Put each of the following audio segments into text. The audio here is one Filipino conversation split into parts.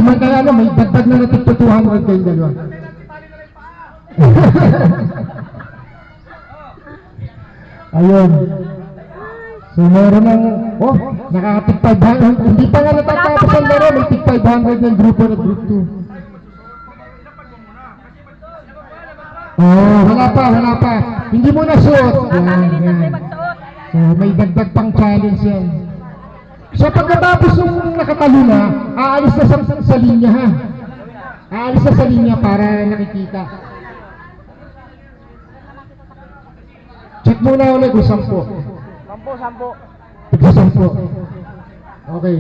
naman kaya ano, may dagdag na natin 200 kayong dalawa. Ayun. So meron ng, oh, nakatig 500. Hindi pa nga natatapos ang laro, may tig 500 ng grupo na group 2. Oh, wala pa. Hindi mo na suot. Yan. So may dagdag pang challenge yan. So pagkatapos yung nakatalo na, aalis na sa linya ha. Aalis na sa linya para nakikita. Check muna ulit kung 10. 10. Okay.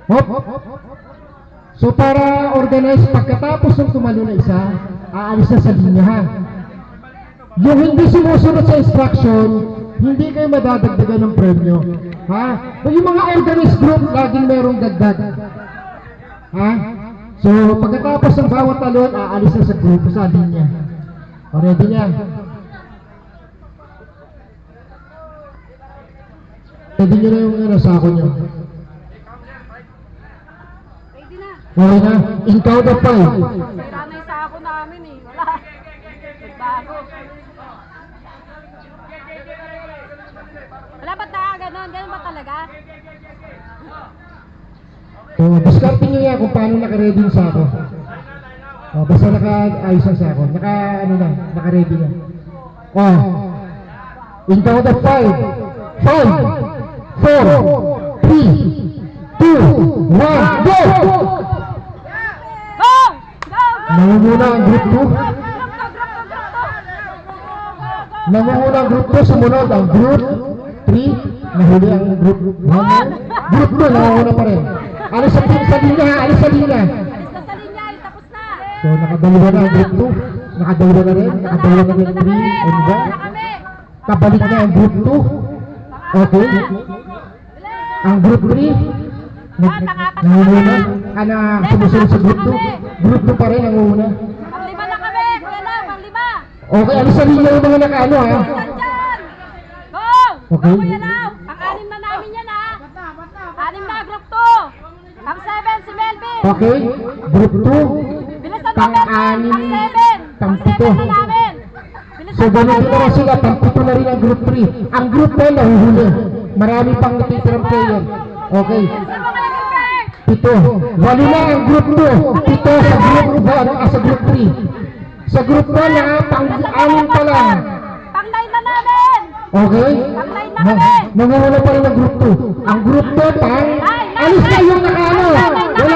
Hop. So para organize, pagkatapos ng tumalo na isa, aalis na sa linya ha. Yung hindi sumusunod sa instruction, hindi kayo madadagdagan ng premyo. Ha? So yung mga organized group, laging merong dagdag. Ha? So pagkatapos ng bawat talon, aalis na sa group, sa linya. O ready niya? Ready nyo na yung sako nyo. Ready na. Okay na? In count of 5. Sira na yung sako namin eh. Wala. Bago. Wala ba't nakaganon? Ganun ba talaga? So, discarding nyo yan kung paano naka-ready yung sako. Basta naka-ayos ang sako. Naka-ready na. In count of 5. 5, 4, 3, 2, 1, go! Go! Nangunguna ang group 2. Nangunguna ang group 2, sumunod ang group 3, nahuli ang group 1. Group 2, nangunguna pa rin. Alis sa linya ha, alis sa linya. Alis na sa linya, tapos na. So, nakadalawa na ang group 2. Nakadalawa na rin, nakadalawa na rin 3 and 1. Kabalik na ang group 2. Okay. Ang group 3, nangunguna. Sumusunod sa group 2. Group 2 pa rin, nangunguna. Pang-5 na kami, kuya na, pang-5. Okay, alis sa linya yung mga nakaano ha. Dyan! Go! Okay. Go, kuya na. Pang-6 na namin yan ha. 6 na, group 2. Pang-7, si Melvin. Okay, group 2. Bilisan mo, Pang-6. Melvin. Pang-7. Pang-7 na namin. So, ganito na rin sila. Pang-7 na rin ang group 3. Ang group 9 nahuhuli. Marami pang natitirang player. Okay. 7. Walo na ang group 2. 7 sa group 1 sa group 3. Sa group 1 na pang-6 pa lang. Pang-9 na namin. Okay? Pang-9 na kami. Nangunguna pa rin ang group 2. Ang group 2 alis na yung nakaano. Wala